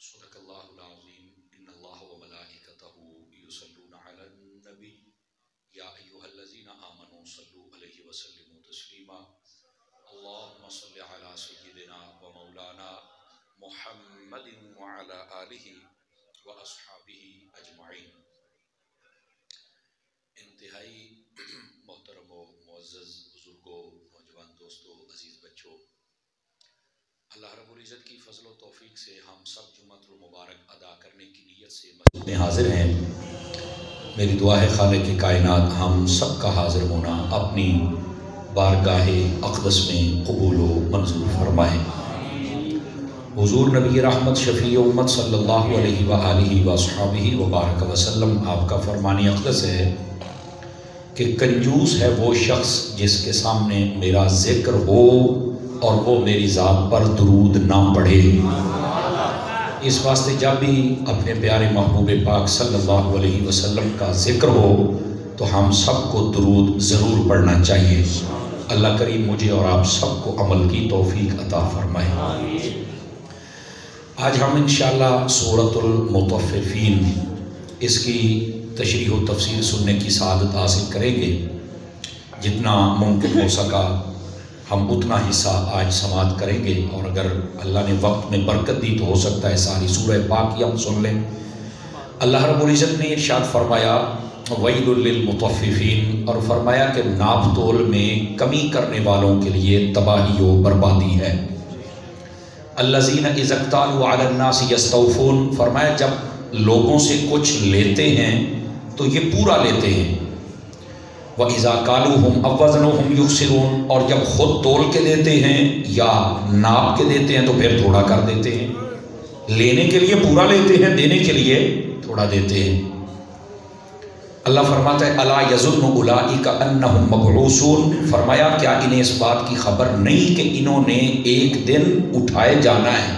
صدق اللہ العظیم ان اللہ وملائکتہ یصلون علی النبی یا ایھا الذین آمنوا صلوا علیہ وسلموا تسلیما اللہم صل علی سیدنا و مولانا محمد وعلی آلہ واصحابہ اجمعین۔ انتہائی محترم و معزز بزرگوں، نوجوان دوستوں، عزیز بچوں، اللہ رب العزت کی فضل و توفیق سے ہم سب جمعۃ المبارک ادا کرنے کی نیت سے مسجد میں حاضر ہیں۔ میری دعا ہے خالق کائنات ہم سب کا حاضر ہونا اپنی بارگاہ اقدس میں قبول و منظور فرمائے۔ حضور نبی رحمت شفیع امت صلی اللہ علیہ وآلہ وصحبہ وبارک وسلم آپ کا فرمان اقدس ہے کہ کنجوس ہے وہ شخص جس کے سامنے میرا ذکر ہو اور وہ میری ذات پر درود نہ پڑھے۔ اس واسطے جب بھی اپنے پیارے محبوب پاک صلی اللہ علیہ وسلم کا ذکر ہو تو ہم سب کو درود ضرور پڑھنا چاہیے۔ اللہ کریم مجھے اور آپ سب کو عمل کی توفیق عطا فرمائے۔ آج ہم انشاءاللہ سورۃ المطففین اس کی تشریح و تفسیر سننے کی سعادت حاصل کریں گے۔ جتنا ممکن ہو سکا ہم اتنا حصہ آج سماعت کریں گے، اور اگر اللہ نے وقت میں برکت دی تو ہو سکتا ہے ساری سورہ پاک ہی ہم سن لیں۔ اللہ رب العزت نے ارشاد فرمایا وَيْلٌ لِّلْمُطَفِّفِينَ، اور فرمایا کہ ناپ تول میں کمی کرنے والوں کے لیے تباہی و بربادی ہے۔ الَّذِينَ إِذَا اكْتَالُوا عَلَى النَّاسِ يَسْتَوْفُونَ، فرمایا جب لوگوں سے کچھ لیتے ہیں تو یہ پورا لیتے ہیں۔ وَإِذَا كَالُوهُمْ أَوْ وَزَنُوهُمْ يُخْسِرُونَ، اور جب خود تول کے دیتے ہیں یا ناپ کے دیتے ہیں تو پھر تھوڑا کر دیتے ہیں۔ لینے کے لیے پورا لیتے ہیں، دینے کے لیے تھوڑا دیتے ہیں۔ اللہ فرماتا ہے أَلَا يَظُنُّ أُولَٰئِكَ أَنَّهُمْ مَبْعُوثُونَ، فرمایا کیا انہیں اس بات کی خبر نہیں کہ انہوں نے ایک دن اٹھائے جانا ہے،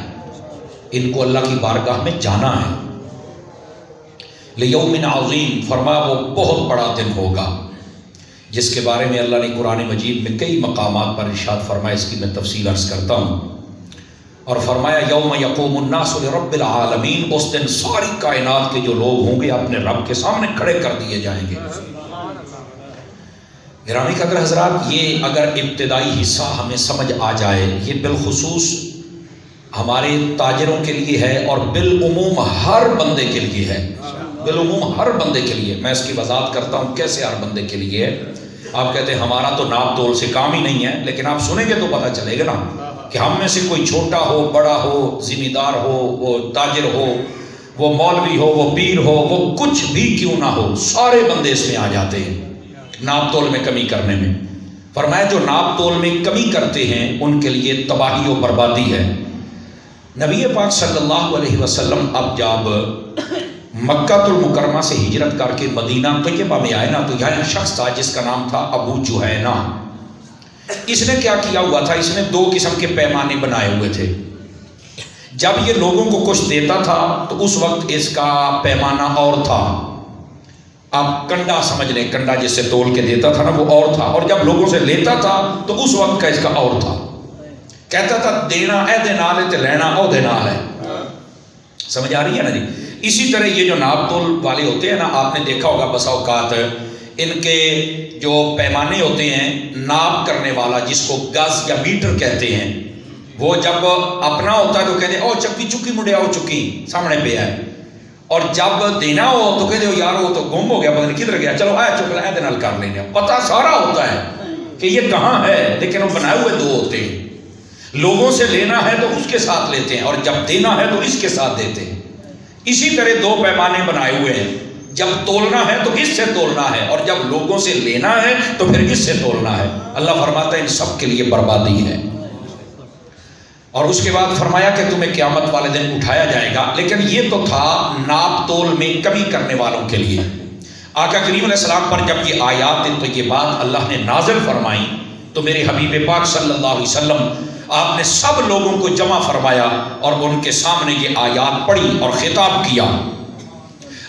ان کو اللہ کی بارگاہ میں جانا ہے۔ لِيَوْمٍ عَظِيمٍ، فرمایا وہ بہت بڑا دن ہوگا جس کے بارے میں اللہ نے قرآن مجید میں کئی مقامات پر ارشاد فرمایا۔ اس کی میں تفصیل عرض کرتا ہوں۔ اور فرمایا یوم یقوم الناس لرب العالمین، اس دن ساری کائنات کے جو لوگ ہوں گے اپنے رب کے سامنے کھڑے کر دیے جائیں گے۔ گرامی قدر حضرات، یہ اگر ابتدائی حصہ ہمیں سمجھ آ جائے، یہ بالخصوص ہمارے تاجروں کے لیے ہے اور بالعموم ہر بندے کے لیے ہے۔ بالعموم ہر بندے کے لیے، میں اس کی وضاحت کرتا ہوں کیسے ہر بندے کے لیے ہے۔ آپ کہتے ہیں ہمارا تو ناپ تول سے کام ہی نہیں ہے، لیکن آپ سنیں گے تو پتہ چلے گا نا کہ ہم میں سے کوئی چھوٹا ہو، بڑا ہو، ذمہ دار ہو، وہ تاجر ہو، وہ مولوی ہو، وہ پیر ہو، وہ کچھ بھی کیوں نہ ہو، سارے بندے اس میں آ جاتے ہیں ناپ تول میں کمی کرنے میں۔ فرمایا جو ناپ تول میں کمی کرتے ہیں ان کے لیے تباہی و بربادی ہے۔ نبی پاک صلی اللہ علیہ وسلم اب جب مکہ المکرمہ سے ہجرت کر کے مدینہ طیبہ میں آئے نا، تو یہاں شخص تھا جس کا نام تھا ابو جہینہ۔ اس نے کیا کیا ہوا تھا؟ اس نے دو قسم کے پیمانے بنائے ہوئے تھے۔ جب یہ لوگوں کو کچھ دیتا تھا تو اس وقت اس کا پیمانہ اور تھا۔ آپ کنڈا سمجھ لیں، کنڈا جس سے تول کے دیتا تھا نا وہ اور تھا، اور جب لوگوں سے لیتا تھا تو اس وقت کا اس کا اور تھا۔ کہتا تھا دینا اے دے نال ہے تے لینا او دے نال ہے۔ سمجھ آ رہی ہے نا جی؟ اسی طرح یہ جو ناپ تول والے ہوتے ہیں نا، آپ نے دیکھا ہوگا بسا اوقات ان کے جو پیمانے ہوتے ہیں، ناپ کرنے والا جس کو گز یا میٹر کہتے ہیں، وہ جب اپنا ہوتا ہے تو کہتے ہیں او چکی چکی مڑیا او چکی سامنے پہ ہے، اور جب دینا ہو تو کہتے ہو یار وہ تو گم ہو گیا، پتہ نہیں کدھر گیا، چلو اے چک لے دے نال کر لینے۔ پتہ سارا ہوتا ہے کہ یہ کہاں ہے، لیکن وہ بنائے ہوئے دو ہوتے ہیں۔ لوگوں سے لینا ہے تو اس کے ساتھ لیتے ہیں، اور جب دینا ہے تو اس کے ساتھ دیتے ہیں۔ اسی طرح دو پیمانے بنائے ہوئے ہیں، جب تولنا ہے تو اس سے تولنا ہے، اور جب لوگوں سے لینا ہے تو پھر اس سے تولنا ہے۔ اللہ فرماتا ہے ان سب کے لیے بربادی ہے۔ اور اس کے بعد فرمایا کہ تمہیں قیامت والے دن اٹھایا جائے گا، لیکن یہ تو تھا ناپ تول میں کمی کرنے والوں کے لیے۔ آقا کریم علیہ السلام پر جب یہ آیات تو یہ بات اللہ نے نازل فرمائی تو میرے حبیب پاک صلی اللہ علیہ وسلم آپ نے سب لوگوں کو جمع فرمایا اور ان کے سامنے یہ آیات پڑھی اور خطاب کیا۔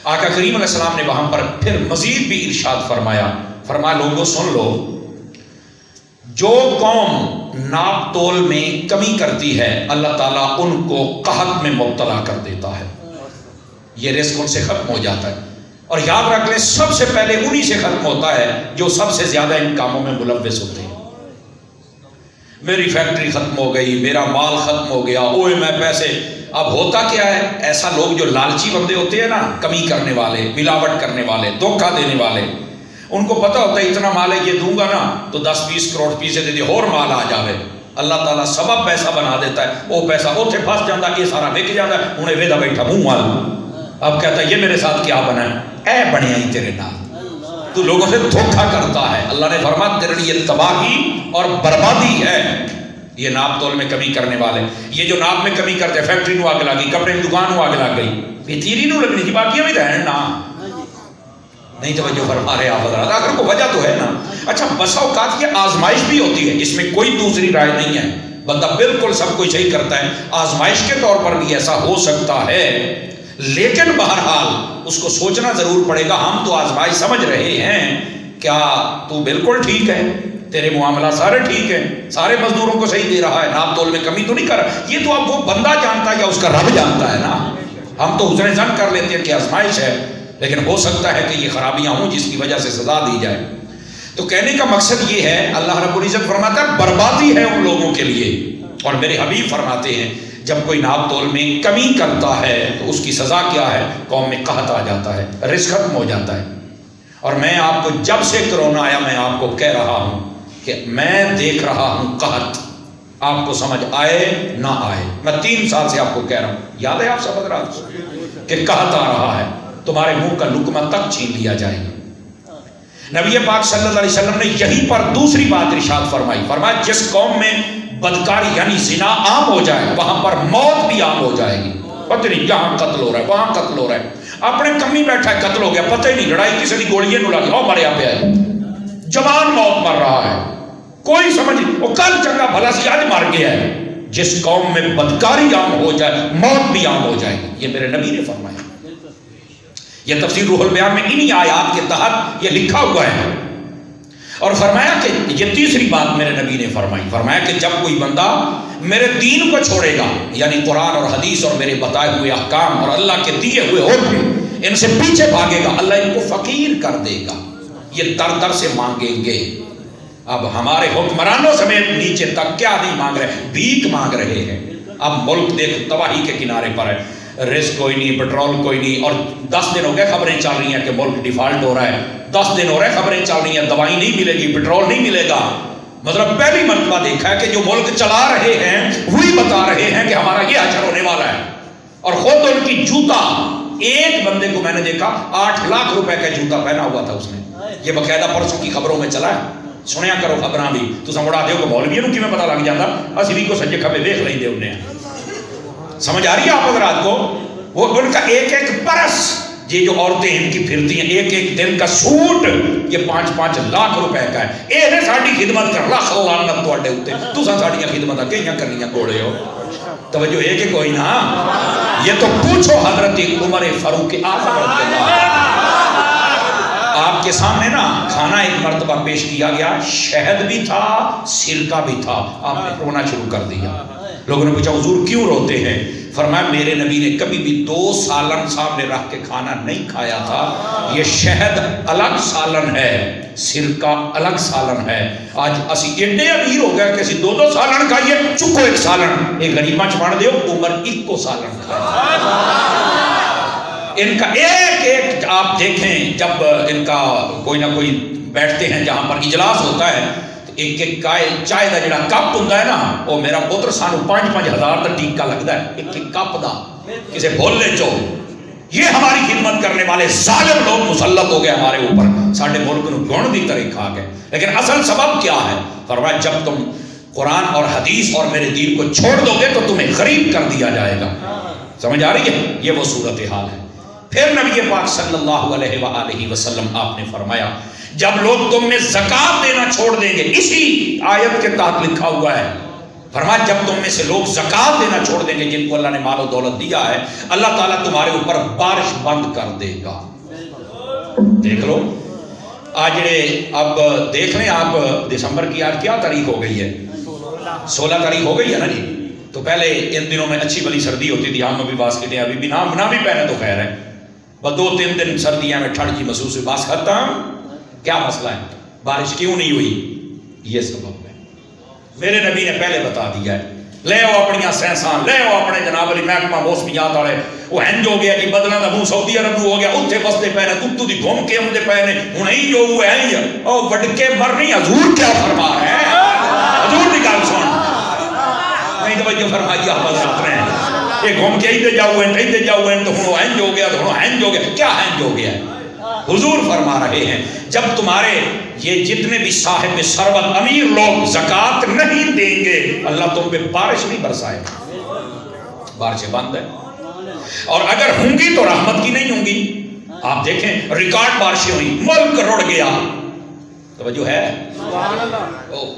آقا کریم علیہ السلام نے وہاں پر پھر مزید بھی ارشاد فرمایا، فرمایا لوگوں سن لو، جو قوم नाप तोल में कमी करती है, अल्लाह ताला उनको कहत में मुब्तला कर देता है, ये रिस्क उनसे खत्म हो जाता है। और याद रख लें, सबसे पहले उन्हीं से खत्म होता है जो सबसे ज्यादा इन कामों में मुलव्विस होते हैं। मेरी फैक्ट्री खत्म हो गई, मेरा माल खत्म हो गया, ओए मैं पैसे। अब होता क्या है, ऐसा लोग जो लालची बंदे होते हैं ना, कमी करने वाले, मिलावट करने वाले, धोखा देने वाले, उनको पता होता है इतना माल है ये दूंगा ना तो 10-20 करोड़ पीछे दे दे और माल आ जावे, अल्लाह ताला सबब पैसा बना देता है, वो पैसा उसे फंस जाता है, ये सारा बिक जाता है, उन्हें वेदा बैठा मुंह माल। अब कहता है ये मेरे साथ क्या बना है, ऐ बनिया ही तेरे नाल, तू लोगों से धोखा करता है। अल्लाह ने फरमाया तेरे लिए तबाही और बर्बादी है ये नाप तोल में कमी करने वाले। ये जो नाप में कमी करते, फैक्ट्री में आग लगी, कपड़े की दुकान में आग लग गई, ये तीरी नहीं लगनी थी, बाकी भी रहने ना नहीं तवज्जो फरमा रहे आप हज़रात, आखिर को वजह तो है ना। अच्छा, बसा औकात ये आजमाइश भी होती है, इसमें कोई दूसरी राय नहीं है, बंदा बिल्कुल सब कुछ सही करता है, आजमाइश के तौर पर भी ऐसा हो सकता है, लेकिन बहरहाल उसको सोचना जरूर पड़ेगा। हम तो आजमाइश समझ रहे हैं, क्या तू बिल्कुल ठीक है, तेरे मुआमला सारे ठीक है, सारे मजदूरों को सही दे रहा है, नाप तोल में कमी तो नहीं कर रहा, ये तो अब वो बंदा जानता है या उसका रब जानता है ना। हम तो हुस्न ज़न कर लेते हैं कि आजमाइश है, लेकिन हो सकता है कि ये खराबियां हों जिसकी वजह से सजा दी जाए। तो कहने का मकसद ये है, अल्लाह रब्बुल इज़्ज़त फरमाता है बर्बादी है उन लोगों के लिए, और मेरे हबीब फरमाते हैं जब कोई नाप तोल में कमी करता है तो उसकी सजा क्या है, कौम में कहत आ जाता है, रिस्क खत्म हो जाता है। और मैं आपको जब से कोरोना आया मैं आपको कह रहा हूं कि मैं देख रहा हूं कहत, आपको समझ आए ना आए, मैं 3 साल से आपको कह रहा हूं, याद है आप सब हज़रात कि कहत आ रहा है, तुम्हारे मुंह का लुकमा तक छीन लिया जाएगा। नबी पाक सल्लल्लाहु अलैहि वसल्लम ने यहीं पर दूसरी बात इरशाद फरमाई, फरमाया जिस कौम में बदकारी यानी जिना आम हो जाए वहां पर मौत भी आम हो जाएगी। पता नहीं यहाँ कत्ल हो रहा है, वहां कत्ल हो रहा है, अपने कमी बैठा है कत्ल हो गया, पता ही नहीं, लड़ाई किसी की गोलियां नु लगी, और मरे पे है, जवान मौत मर रहा है, कोई समझ नहीं, वो कल चंगा भला सी आज मर गया है। जिस कौम में बदकारी आम हो जाए मौत भी आम हो जाएगी, ये मेरे नबी ने फरमाया। ये तफसीर रूहुल बयान में इन्हीं आयात के तहत ये लिखा हुआ है। और फरमाया कि ये तीसरी बात मेरे नबी ने फरमाई, फरमाया कि जब कोई बंदा मेरे दीन को छोड़ेगा, यानी कुरान और हदीस और मेरे बताए हुए अहकाम और अल्लाह के दिए हुए हुक्म, इनसे पीछे भागेगा, अल्लाह इनको फकीर कर देगा, ये दर दर से मांगेंगे। अब हमारे हुक्मरानों समेत नीचे तक क्या नहीं मांग रहे, भीख मांग रहे हैं। अब मुल्क देख तबाही के किनारे पर है, रिस्क कोई नहीं, पेट्रोल कोई नहीं, और 10 दिन हो गए खबरें चल रही हैं कि मुल्क डिफॉल्ट हो रहा है, 10 दिन हो रहे खबरें चल रही हैं दवाई नहीं मिलेगी, पेट्रोल नहीं मिलेगा। मतलब पहली मर्तबा देखा है कि जो मुल्क चला रहे हैं वही बता रहे हैं कि हमारा ये अजर होने वाला है, और खुद उनकी जूता, एक बंदे को मैंने देखा 8 लाख रुपए का जूता पहना हुआ था उसने, ये बकायदा परसों की खबरों में चला है, सुनिया करो खबरां भी, तुम मुड़ा दो कि मौलवियों की पता लग जाता, असि भी को सज्जे खबे देख लेंगे उन्हें। समझ आ रही है आप हज़रात को? वो उनका एक एक परस, ये जो औरतें इनकी फिरती हैं, एक एक दिन का सूट ये 5-5 लाख रुपए का है। ये साड़ी खिदमत कर लाख लानत तुहाडे उत्ते, तुसां साड़ियां खिदमतां कियां करनियां कोड़े हो, तवज्जो है कि कोई ना। ये तो पूछो हजरत उमर फारूक आज़म रज़ियल्लाहु, आपके सामने ना खाना एक मर्तबा पेश किया गया, शहद भी था सिरका भी था, आपने रोना शुरू कर दिया। लोगों ने पूछा हुजूर क्यों रोते हैं? फरमाया मेरे नबी ने कभी भी 2 सालन सामने रख के खाना नहीं खाया था, ये शहद अलग सालन है, सिरका अलग सालन है। आज असी एडे अमीर हो गए कि असी 2-2 सालन खाइए, चुको एक सालन, एक गरीबा च बन दो, उमर 1 सालन खाए। इनका एक एक आप देखें, जब इनका कोई ना कोई बैठते हैं जहां पर इजलास होता है, एक एक चाय का जो कप होंगे है ना, वो मेरा पुत्र सानू 5-5 हज़ार का टीका लगता है एक एक कप का, किसी बोले चो। ये हमारी खिदमत करने वाले जालिम लोग मुसल्लत हो गए हमारे ऊपर, साढ़े मुल्क को गुण की तरह खा गए। लेकिन असल सबब क्या है? फरमाया जब तुम कुरान और हदीस और मेरे दीन को छोड़ दोगे तो तुम्हें गरीब कर दिया जाएगा। समझ आ रही है? ये वो सूरत हाल है। फिर नबी पाक सल्लल्लाहु अलैहि वसल्लम आपने फरमाया जब लोग तुम में ज़कात देना छोड़ देंगे, इसी आयत के तहत लिखा हुआ है, फरमाया जब तुम में से लोग ज़कात देना छोड़ देंगे जिनको अल्लाह ने माल और दौलत दिया है, अल्लाह ताला तुम्हारे ऊपर बारिश बंद कर देगा। देख लो आज अब देख लें आप, दिसंबर की आज क्या तारीख हो गई है, 16 तारीख हो गई है ना जी। तो पहले इन दिनों में अच्छी भली सर्दी होती थी, हम अभी बास्केटें अभी भी ना भी पहने तो खैर है, बस 2-3 दिन सर्दियां में ठंड की महसूस हुई, बस खत्म। क्या मसला है, बारिश क्यों नहीं हुई? ये सबब है। मेरे नबी ने पहले बता दिया है, ले आओ अपनी सैंसा, ले आओ अपने जनाब अली महकमा मौसमियात वाले, वो इंज हो गया कि बदलों का मुंह सऊदी अरब हो गया, उत्थे बसते पे ने उत्तू दी घूम के आते पे ने, हुण ही जो है ही ओ वडके मरनी। हजूर क्या फरमा है, हजूर की गल सुन, नहीं तो बच्चे फरमाइए हजरत ने ये घूम के इधर जाओ इधर जाओ, तो हुण इंज हो गया, तो हुण इंज हो गया। क्या इंज हो गया? हुजूर फरमा रहे हैं, जब तुम्हारे ये जितने भी साहिब सरवत अमीर लोग ज़कात नहीं देंगे, अल्लाह तुम पे बारिश नहीं बरसाएगा, बारिशें बंद है। और अगर होंगी तो रहमत की नहीं होंगी। आप देखें रिकॉर्ड बारिशें हुई, मुल्क रुड़ गया, तवज्जो है।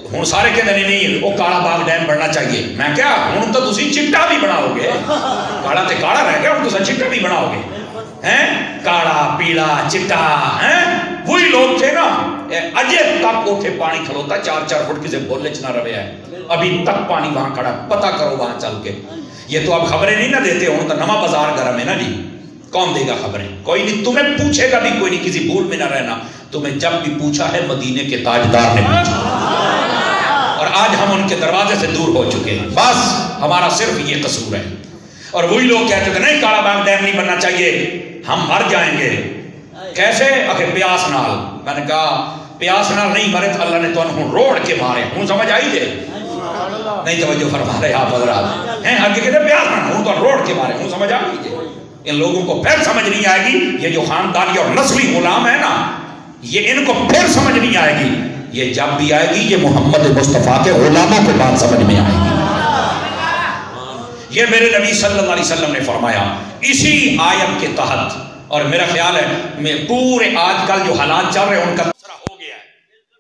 हुण सारे कहते नहीं वो काला बाग डैम बनना चाहिए। मैं क्या हुण तो तुसी चिट्टा भी बनाओगे, काला ते काला रह गया, हुण तुसी चिट्टा भी बनाओगे हैं, काला पीला चिट्टा हैं। वही लोग थे ना, अजे तक उठे पानी खलोता 4-4 फुट किसी बोले च ना रहे है, अभी तक पानी वहां खड़ा, पता करो वहां चल के। ये तो अब खबरें नहीं ना देते, हो तो नवा बाजार गर्म है ना जी, कौन देगा खबरें? कोई नहीं, तुम्हें पूछेगा भी कोई नहीं, किसी भूल में ना रहना। तुम्हें जब भी पूछा है मदीने के ताजदार ने पूछा, और आज हम उनके दरवाजे से दूर हो चुके हैं, बस हमारा सिर्फ ये कसूर है। और वही लोग कहते थे नहीं काला बाग डैम नहीं बनना चाहिए, हम मर जाएंगे। कैसे? आखिर प्यास नाल। मैंने कहा प्यास नाल नहीं मरे तो अल्लाह ने तो हूं रोड़ के मारे, हूं समझ आई जे नहीं तवज्जो फरमा रहे आप हजरात हैं, आगे कहते प्यास नाल हूं तो रोड़ के मारे, हूं समझ आई जे। इन लोगों को फिर समझ नहीं आएगी, ये जो खानदानी और नस्ली गुलाम है ना, ये इनको फिर समझ नहीं आएगी। ये जब भी आएगी ये मोहम्मद मुस्तफ़ा के गुलामों को बात समझ में आएगी। ये मेरे नबी सल्लल्लाहु अलैहि वसल्लम ने फरमाया इसी आयत के तहत। और मेरा ख्याल है मैं पूरे आजकल जो हालात चल रहे हैं उनका दूसरा हो गया है।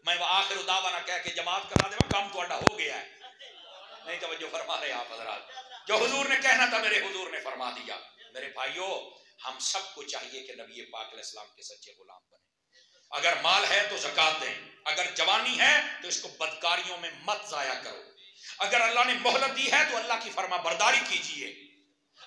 मैं आखिर दावा ना कह के जमात करा देवा, काम थोड़ा हो गया है। नहीं तवज्जो फरमा रहे आप हजरात, जो हुजूर ने कहना था मेरे हुजूर ने फरमा दिया। मेरे भाइयों, हम सबको चाहिए कि नबी पाक अलैहिस्सलाम के सच्चे गुलाम बने। अगर माल है तो ज़कात दें, अगर जवानी है तो इसको बदकारियों में मत जाया करो। अगर अल्लाह ने मोहलत दी है तो अल्लाह की फर्मा बरदारी कीजिए।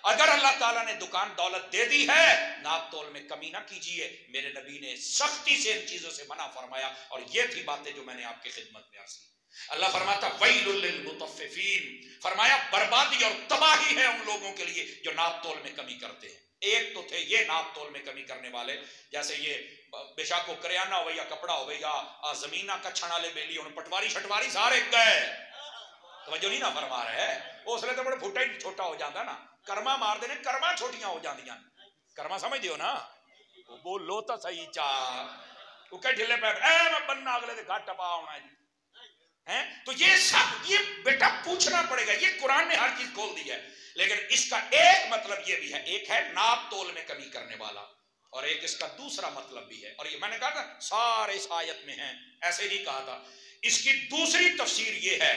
अगर अल्लाह ताला ने दुकान दौलत दे दी है, नाप तोल में कमी ना कीजिए। मेरे नबी ने सख्ती से इन चीजों से मना फरमाया, और ये थी बातें जो मैंने आपकी खिदमत में अर्ज की। अल्लाह फरमाता वैलुल लिल मुतफ्फिफीन, फरमाया बर्बादी और तबाही है उन लोगों के लिए जो नाप तोल में कमी करते हैं। एक तो थे ये नाप तोल में कमी करने वाले, जैसे ये बेशक को करियाना हो या कपड़ा हो या जमीना का छणाले बेली उन पटवारी शटवारी सारे गए, तवज्जो नहीं ना फरमा रहे। उसले तो बड़े फुटा ही छोटा हो जाता ना, कर्मा मार देने कर्मा छोटियां हो जांदियां। कर्मा समझ दियो ना, बोलो तो सही चा उके ढिले पे मैं बनना अगले दे घाट टपा होना जी हैं। तो ये सब ये बेटा पूछना पड़ेगा, ये कुरान ने हर चीज खोल दी है। लेकिन इसका एक मतलब ये भी है, एक है नाप तोल में कमी करने वाला, और एक इसका दूसरा मतलब भी है। और ये मैंने कहा था सारे इस आयत में है, ऐसे नहीं कहा था। इसकी दूसरी तफसीर ये है,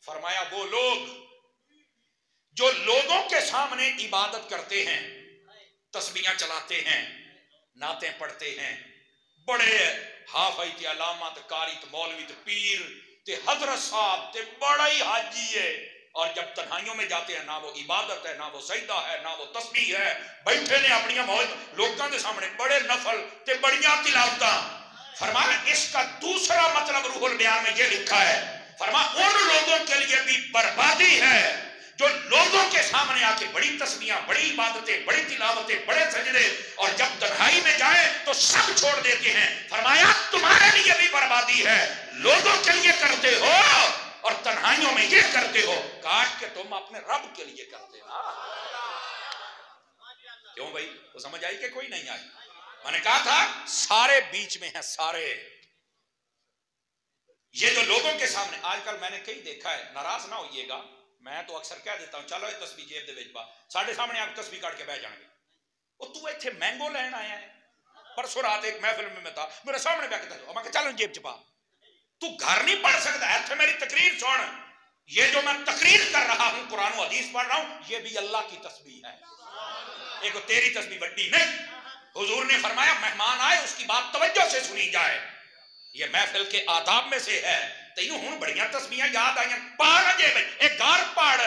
फरमाया वो लोग जो लोगों के सामने इबादत करते हैं, तस्बीहां चलाते हैं, नातें पढ़ते हैं, बड़े हाफिज ते अलामत कारी ते मौलवी ते पीर ते हजरत साहब ते बड़ा ही हाजी है, और जब तन्हाइयों में जाते हैं ना वो इबादत है, ना वो सजदा है, ना वो तस्बीह है, बैठे ने अपनी मौज लोगों के सामने बड़े नफल ते बड़ियां तिलावतां। फरमाया इसका दूसरा मतलब रूहुल बयान में ये लिखा है, फरमाया उन लोगों के लिए भी बर्बादी है जो लोगों के सामने आके बड़ी तस्बीहां, बड़ी इबादतें, बड़ी तिलावतें, बड़े सजदे, और जब तन्हाई में जाए तो सब छोड़ देते हैं। फरमाया तुम्हारे लिए भी बर्बादी है, लोगों के लिए करते हो और तन्हाइयों में ये करते हो, काश के तुम अपने रब के लिए करते ना। क्यों भाई, वो समझ आई कि कोई नहीं आई? मैंने कहा था सारे बीच में है सारे। ये जो लोगों के सामने आजकल मैंने कई देखा है, नाराज ना होइएगा, मैं तो अक्सर कह देता हूं चलो ये तस्बीह जेब दे विच पा, साढ़े सामने आप तस्बीह काट के बह जाएंगे। ओ तू इत्थे मैंगो लैन आया है? परसों रात एक महफिल में मैं था, मेरे सामने बैठ के मैं चलो जेब च पा। तू घर नहीं पढ़ सकता है, इत्थे मेरी तकरीर सुन। ये जो मैं तकरीर कर रहा हूं, कुरान और हदीस पढ़ रहा हूं, ये भी अल्लाह की तस्बीह है। एक तेरी तस्बीह बड्डी नहीं, हुजूर ने फरमाया मेहमान आए उसकी बात तवज्जो से सुनी जाए। ये महफिल के आदाब में से है تینوں ہوں بڑیاں تسبیحاں یاد آئیاں پاڑ جے بھائی ایک گھر پاڑ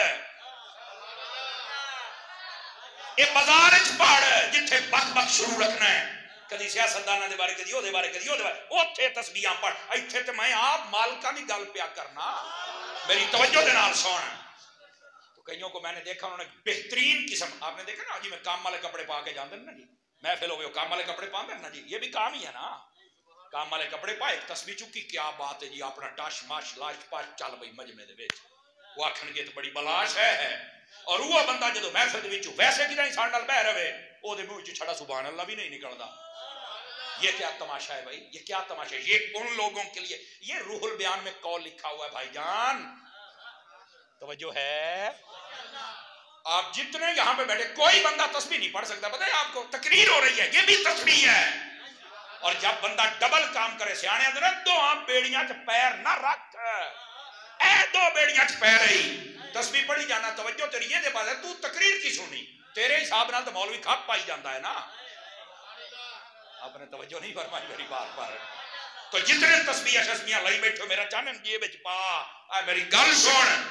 ایک بازار پاڑ جتھے بک بک شروع رکھنا ہے کدی سیاستداناں دے بارے کدی او دے بارے کدی او دے بارے اوتھے تسبیحاں پڑھ ایتھے تے میں آپ مالکاں دی گل پیا کرنا میری توجہ دے نال سن تو کئیوں کو میں نے دیکھا انہوں نے بہترین قسم آپ نے دیکھا نا جی میں کام والے کپڑے پا کے جاندے نا جی محفل ہوئے کام والے کپڑے پاندے نا جی یہ بھی کام ہی ہے نا کام والے کپڑے پائے ایک تسبیح چکی کیا بات ہے جی اپنا ٹاش ماش لاش پاش چل بھئی مجمع دے وچ وہ آکھن گے تو بڑی بلاش ہے اور وہ بندہ جدو محفل دے وچوں ویسے کدی نہیں ساڈے نال بہ رہے او دے منہ وچوں چھڑا سبحان اللہ بھی نہیں نکلدا یہ کیا تماشا ہے بھائی یہ کیا تماشا ہے یہ ان لوگوں کے لیے یہ روح البیان میں قول لکھا ہوا ہے بھائی جان توجہ ہے آپ جتنے یہاں پہ بیٹھے کوئی بندہ تسبیح نہیں پڑھ سکتا پتہ ہے آپ کو تقریر ہو رہی ہے یہ بھی تسبیح ہے اور جب بندہ ڈبل کام کرے سیانے اندر دو آپ بیڑیاں چ پیر نہ رکھ اے دو بیڑیاں چ پیر رہی تسبیح پڑھی جانا توجہ تیری یہ دے پاس ہے تو تقریر کی سنی تیرے حساب نال تو مولوی کھپ پائی جاندہ ہے نا آپ نے توجہ نہیں فرمائی میری بات پر تو جتنے تسبیح شسمیاں لئی بیٹھو میرا چانن جیب وچ پا اے میری گل سن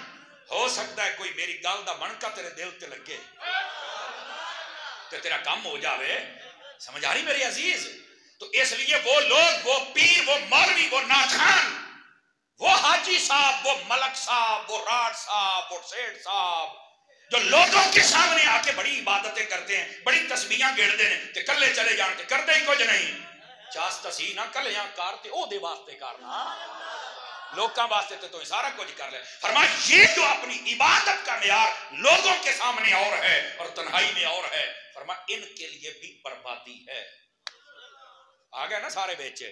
ہو سکتا ہے کوئی میری گل دا منکا تیرے دل تے لگے تے تیرا کام ہو جاوے سمجھ آ رہی میری عزیز تو اس لیے وہ لوگ وہ پیر وہ مولوی وہ ناچان وہ حاجی صاحب وہ ملک صاحب وہ راٹ صاحب وہ سیٹ صاحب جو لوگوں کے سامنے آ کے بڑی عبادتیں کرتے ہیں بڑی تسبیحاں گھڑتے ہیں تے کلے چلے جانتے کرتے ہی کچھ نہیں چاس تسی نہ کلے یہاں کارتے او دے واسطے کرنا لوکاں واسطے تو سارا کچھ کر لے فرمایا یہ جو اپنی عبادت کا معیار لوگوں کے سامنے اور ہے اور تنہائی میں اور ہے فرمایا ان کے لیے بھی بربادی ہے آ گیا نا سارے بیچے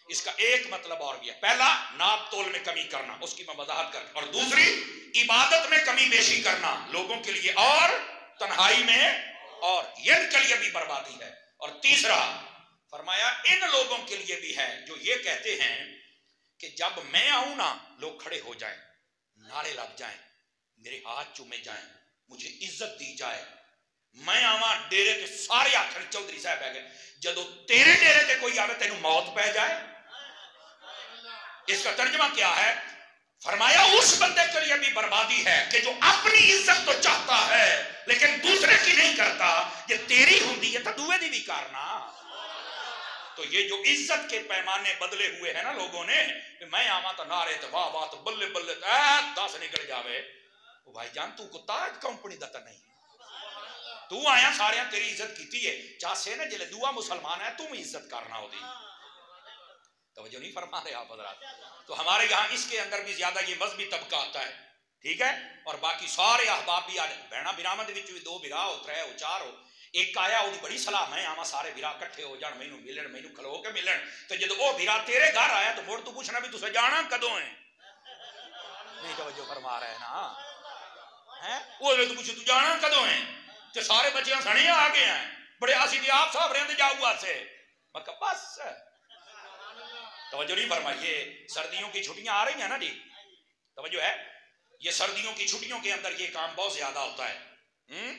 اس کا ایک مطلب اور بھی ہے پہلا ناپ تول میں کمی کرنا اس کی میں وضاحت کر اور دوسری عبادت میں کمی بیشی کرنا لوگوں کے لیے اور تنہائی میں اور یہ کے لیے بھی بربادی ہے اور تیسرا فرمایا ان لوگوں کے لیے بھی ہے جو یہ کہتے ہیں کہ جب میں آؤں نا لوگ کھڑے ہو جائیں نعرے لگ جائیں میرے ہاتھ چومے جائیں مجھے عزت دی جائے میں آواں ڈیرے تے سارے آخر چودھری صاحب ہے گئے جدو تیرے ڈیرے تے کوئی آوے تینوں موت پہ جائے اس کا ترجمہ کیا ہے فرمایا اس بندے کے لیے بھی بربادی ہے کہ جو اپنی عزت تو چاہتا ہے لیکن دوسرے کی نہیں کرتا یہ تیری ہوندی ہے تو دوے دی بھی کرنا تو یہ جو عزت کے پیمانے بدلے ہوئے ہیں نا لوگوں نے کہ میں آواں تو نعرے تو واہ واہ تو بلے بلے دس نکل جاوے وہ بھائی جان تو کو تاج کمپنی دتا نہیں تو آیا سارے تیری عزت کیتی ہے چاہے نا جلے دعا مسلمان ہے تم عزت کرنا ہو دی توجہ نہیں فرما رہے آپ حضرات تو ہمارے یہاں اس کے اندر بھی زیادہ یہ مذہبی طبقہ آتا ہے ٹھیک ہے اور باقی سارے احباب بھی آنے بہنا برامد وچ بھی دو برا ہو ترے ہو چار ہو ایک آیا وہ بڑی سلام ہے آما سارے برا کٹھے ہو جان مینوں ملن مینوں کھلو کے ملن تو جدو وہ برا تیرے گھر آیا تو مڑ تو پوچھنا بھی تسے جانا کدوں ہے نہیں توجہ فرما رہے نا وہ تو پوچھے تو جانا کدوں ہے تو سارے بچیاں سنے آ گئے ہیں بڑے آسی دی آپ صاحب رہندے جاؤ واسے میں کہا بس توجہ نہیں فرمائیے سردیوں کی چھٹیاں آ رہی ہیں نا جی توجہ ہے یہ سردیوں کی چھٹیوں کے اندر یہ کام بہت زیادہ ہوتا ہے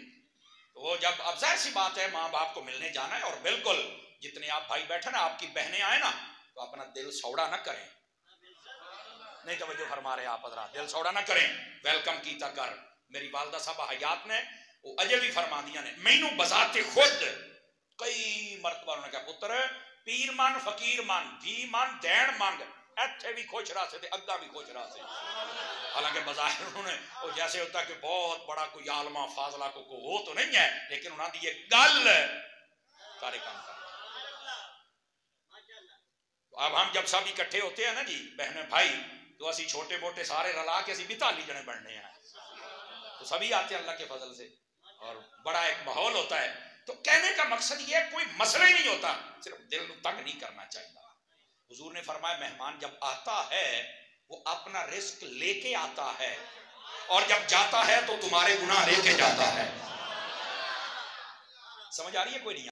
وہ جب اب ظاہر سی بات ہے ماں باپ کو ملنے جانا ہے اور بالکل جتنے آپ بھائی بیٹھے نا آپ کی بہنیں آئے نا تو اپنا دل سوڑا نہ کریں نہیں توجہ فرما رہے آپ حضرات دل سوڑا نہ کریں ویلکم کیتا کر میری والدہ صاحبہ حیات نے وہ اجے بھی فرما دیا نے مینوں بذات خود کئی مرتبہ انہوں نے کہا پتر پیر من فقیر من دھی من دین منگ ایتھے بھی خوش رہا سے اگا بھی خوش رہا سے حالانکہ بظاہر انہوں نے وہ جیسے ہوتا ہے کہ بہت بڑا کوئی عالمہ فاضلہ کو ہو تو نہیں ہے لیکن انہوں نے یہ گل سارے کام کر اب ہم جب سب اکٹھے ہوتے ہیں نا جی بہنیں بھائی تو اسی چھوٹے موٹے سارے رلا کے اسی بھی 42 جنے بڑھنے ہیں تو سبھی آتے ہیں اللہ کے فضل سے اور بڑا ایک ماحول ہوتا ہے تو کہنے کا مقصد یہ کوئی مسئلہ ہی نہیں ہوتا صرف دل کو تنگ نہیں کرنا چاہیے حضور نے فرمایا مہمان جب آتا ہے وہ اپنا رزق لے کے آتا ہے اور جب جاتا ہے تو تمہارے گناہ لے کے جاتا ہے سمجھ آ رہی ہے کوئی نہیں